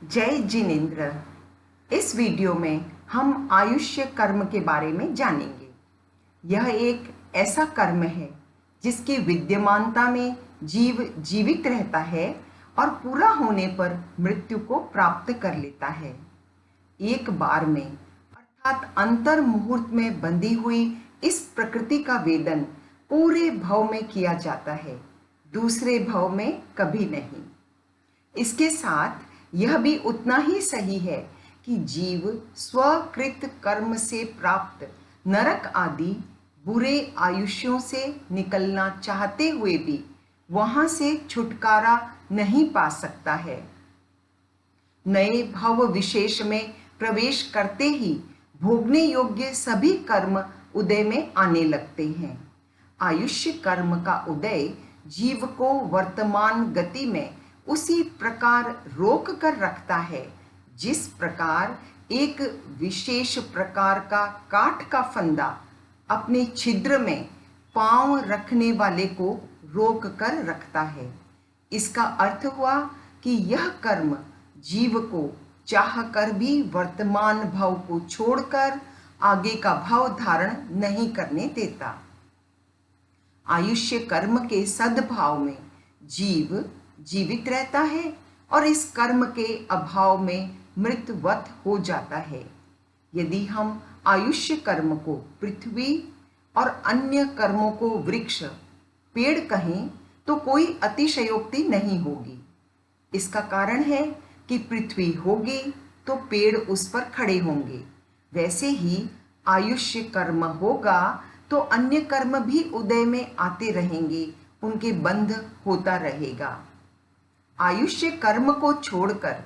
जय जिनेन्द्र। इस वीडियो में हम आयुष्य कर्म के बारे में जानेंगे। यह एक ऐसा कर्म है जिसकी विद्यमानता में जीव जीवित रहता है और पूरा होने पर मृत्यु को प्राप्त कर लेता है। एक बार में अर्थात अंतर मुहूर्त में बंधी हुई इस प्रकृति का वेदन पूरे भव में किया जाता है, दूसरे भव में कभी नहीं। इसके साथ यह भी उतना ही सही है कि जीव स्वकृत कर्म से प्राप्त नरक आदि बुरे आयुष्यों से निकलना चाहते हुए भी वहां से छुटकारा नहीं पा सकता है। नए भव विशेष में प्रवेश करते ही भोगने योग्य सभी कर्म उदय में आने लगते हैं। आयुष्य कर्म का उदय जीव को वर्तमान गति में उसी प्रकार रोक कर रखता है जिस प्रकार एक विशेष प्रकार का काठ का फंदा अपने छिद्र में पांव रखने वाले को रोक कर रखता है। इसका अर्थ हुआ कि यह कर्म जीव को चाह कर भी वर्तमान भव को छोड़कर आगे का भव धारण नहीं करने देता। आयुष्य कर्म के सद्भाव में जीव जीवित रहता है और इस कर्म के अभाव में मृतवत हो जाता है। यदि हम आयुष्य कर्म को पृथ्वी और अन्य कर्मों को वृक्ष पेड़ कहें तो कोई अतिशयोक्ति नहीं होगी। इसका कारण है कि पृथ्वी होगी तो पेड़ उस पर खड़े होंगे, वैसे ही आयुष्य कर्म होगा तो अन्य कर्म भी उदय में आते रहेंगे, उनके बंध होता रहेगा। आयुष्य कर्म को छोड़कर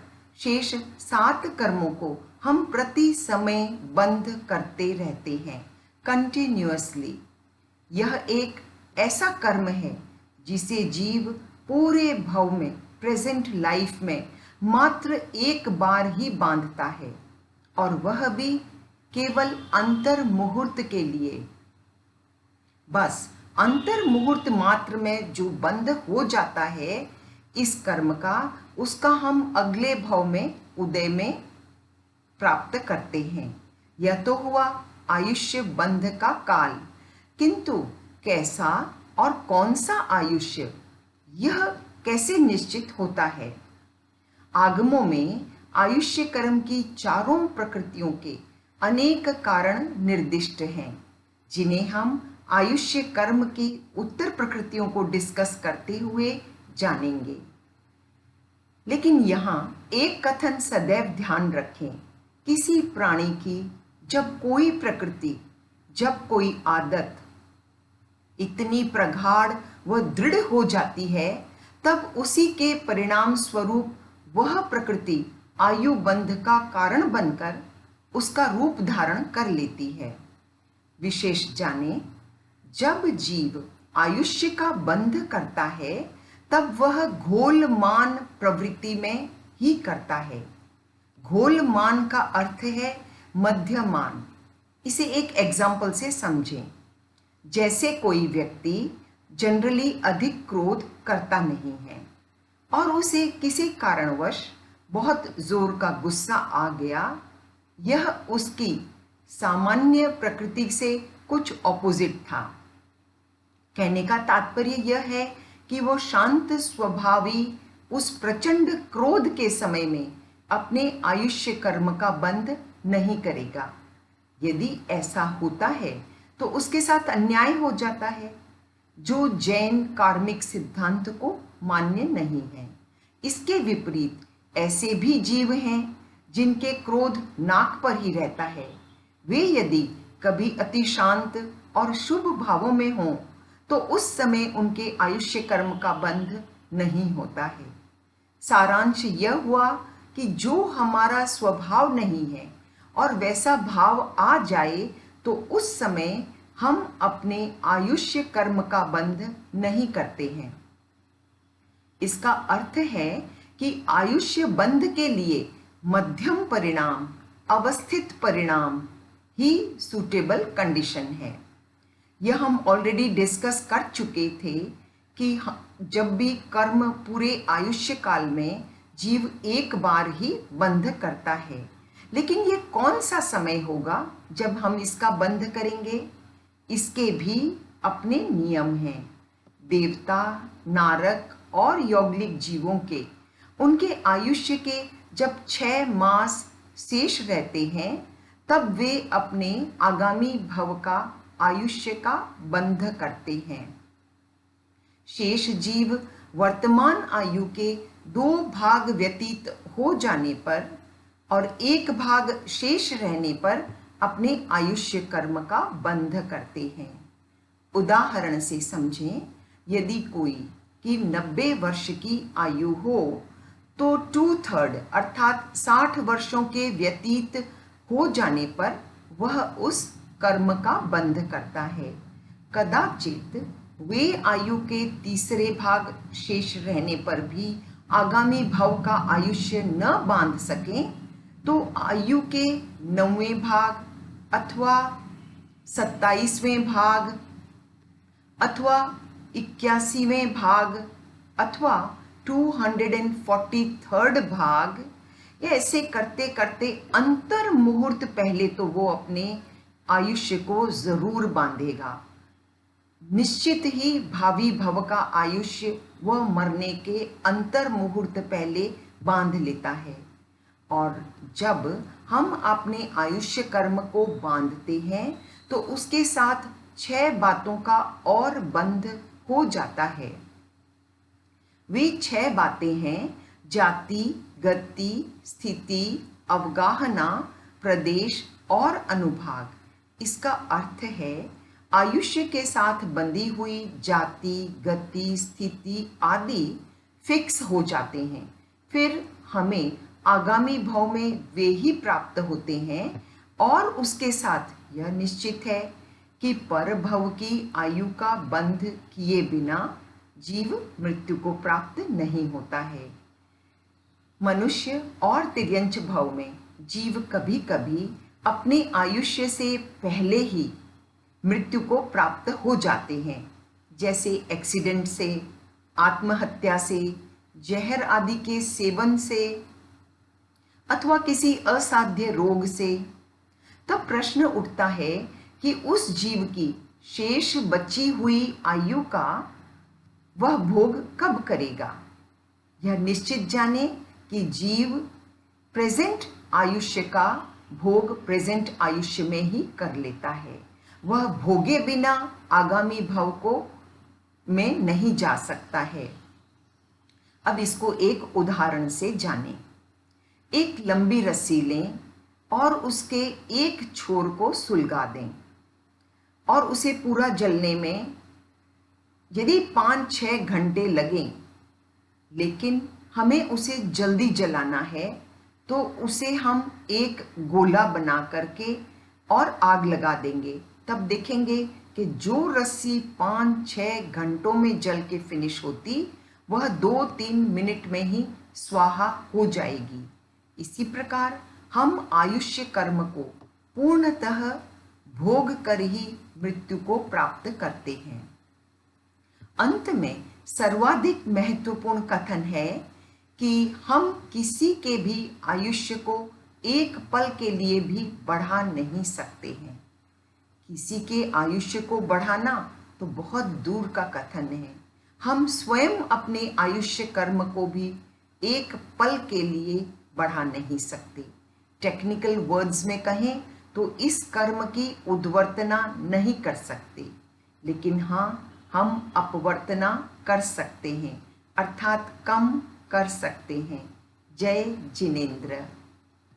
शेष 7 कर्मों को हम प्रति समय बंध करते रहते हैं कंटिन्यूअसली। यह एक ऐसा कर्म है जिसे जीव पूरे भव में प्रेजेंट लाइफ में मात्र एक बार ही बांधता है, और वह भी केवल अंतर मुहूर्त के लिए। बस अंतर मुहूर्त मात्र में जो बंध हो जाता है इस कर्म का, उसका हम अगले भव में उदय में प्राप्त करते हैं। यह तो हुआ आयुष्य बंध का काल, किंतु कैसा और कौन सा आयुष्य, यह कैसे निश्चित होता है? आगमों में आयुष्य कर्म की चारों प्रकृतियों के अनेक कारण निर्दिष्ट हैं, जिन्हें हम आयुष्य कर्म की उत्तर प्रकृतियों को डिस्कस करते हुए जानेंगे। लेकिन यहाँ एक कथन सदैव ध्यान रखें, किसी प्राणी की जब कोई प्रकृति, जब कोई आदत इतनी प्रगाढ़ व दृढ़ हो जाती है, तब उसी के परिणाम स्वरूप वह प्रकृति आयु बंध का कारण बनकर उसका रूप धारण कर लेती है। विशेष जाने, जब जीव आयुष्य का बंध करता है तब वह घोलमान प्रवृत्ति में ही करता है। घोलमान का अर्थ है मध्यमान। इसे एक एग्जाम्पल से समझें। जैसे कोई व्यक्ति जनरली अधिक क्रोध करता नहीं है और उसे किसी कारणवश बहुत जोर का गुस्सा आ गया, यह उसकी सामान्य प्रकृति से कुछ ऑपोजिट था। कहने का तात्पर्य यह है कि वो शांत स्वभावी उस प्रचंड क्रोध के समय में अपने आयुष्य कर्म का बंध नहीं करेगा। यदि ऐसा होता है तो उसके साथ अन्याय हो जाता है, जो जैन कार्मिक सिद्धांत को मान्य नहीं है। इसके विपरीत ऐसे भी जीव हैं जिनके क्रोध नाक पर ही रहता है। वे यदि कभी अति शांत और शुभ भावों में हों तो उस समय उनके आयुष्य कर्म का बंध नहीं होता है। सारांश यह हुआ कि जो हमारा स्वभाव नहीं है और वैसा भाव आ जाए तो उस समय हम अपने आयुष्य कर्म का बंध नहीं करते हैं। इसका अर्थ है कि आयुष्य बंध के लिए मध्यम परिणाम, अवस्थित परिणाम ही सूटेबल कंडीशन है। यह हम ऑलरेडी डिस्कस कर चुके थे कि जब भी कर्म पूरे आयुष्य काल में जीव एक बार ही बंध करता है, लेकिन ये कौन सा समय होगा जब हम इसका बंध करेंगे? इसके भी अपने नियम हैं। देवता, नारक और यौगिक जीवों के उनके आयुष्य के जब 6 मास शेष रहते हैं, तब वे अपने आगामी भव का आयुष्य का बंध करते हैं। शेष जीव वर्तमान आयु के 2 भाग व्यतीत हो जाने पर और 1 भाग शेष रहने पर अपने आयुष्य कर्म का बंध करते हैं। उदाहरण से समझें, यदि कोई की 90 वर्ष की आयु हो तो 2/3 अर्थात 60 वर्षों के व्यतीत हो जाने पर वह उस कर्म का बंध करता है। कदाचित वे आयु के 3रे भाग शेष रहने पर भी आगामी भव का आयुष्य न बांध सकें, तो आयु के 9वें भाग अथवा 27वें भाग अथवा 81वें भाग अथवा 243rd भाग, ऐसे करते करते अंतर मुहूर्त पहले तो वो अपने आयुष्य को जरूर बांधेगा। निश्चित ही भावी भव का आयुष्य वह मरने के अंतर मुहूर्त पहले बांध लेता है। और जब हम अपने आयुष्य कर्म को बांधते हैं तो उसके साथ 6 बातों का और बंध हो जाता है। वे 6 बातें हैं: जाति, गति, स्थिति, अवगाहना, प्रदेश और अनुभाग। इसका अर्थ है आयुष्य के साथ बंधी हुई जाति, गति, स्थिति आदि फिक्स हो जाते हैं। फिर हमें आगामी भव में वे ही प्राप्त होते हैं और उसके साथ यह निश्चित है कि पर भव की आयु का बंध किए बिना जीव मृत्यु को प्राप्त नहीं होता है। मनुष्य और तिर्यंच भव में जीव कभी कभी अपने आयुष्य से पहले ही मृत्यु को प्राप्त हो जाते हैं, जैसे एक्सीडेंट से, आत्महत्या से, जहर आदि के सेवन से अथवा किसी असाध्य रोग से। तब प्रश्न उठता है कि उस जीव की शेष बची हुई आयु का वह भोग कब करेगा। यह निश्चित जाने कि जीव प्रेजेंट आयुष्य का भोग प्रेजेंट आयुष्य में ही कर लेता है। वह भोगे बिना आगामी भव को में नहीं जा सकता है। अब इसको एक उदाहरण से जानें। एक लंबी रस्सी लें और उसके एक छोर को सुलगा दें और उसे पूरा जलने में यदि 5-6 घंटे लगें, लेकिन हमें उसे जल्दी जलाना है, तो उसे हम एक गोला बना करके और आग लगा देंगे। तब देखेंगे कि जो रस्सी 5-6 घंटों में जल के फिनिश होती, वह 2-3 मिनट में ही स्वाहा हो जाएगी। इसी प्रकार हम आयुष्य कर्म को पूर्णतः भोग कर ही मृत्यु को प्राप्त करते हैं। अंत में सर्वाधिक महत्वपूर्ण कथन है कि हम किसी के भी आयुष्य को एक पल के लिए भी बढ़ा नहीं सकते हैं। किसी के आयुष्य को बढ़ाना तो बहुत दूर का कथन है। हम स्वयं अपने आयुष्य कर्म को भी एक पल के लिए बढ़ा नहीं सकते। टेक्निकल वर्ड्स में कहें तो इस कर्म की उद्वर्तना नहीं कर सकते, लेकिन हाँ, हम अपवर्तना कर सकते हैं, अर्थात कम कर सकते हैं। जय जिनेंद्र।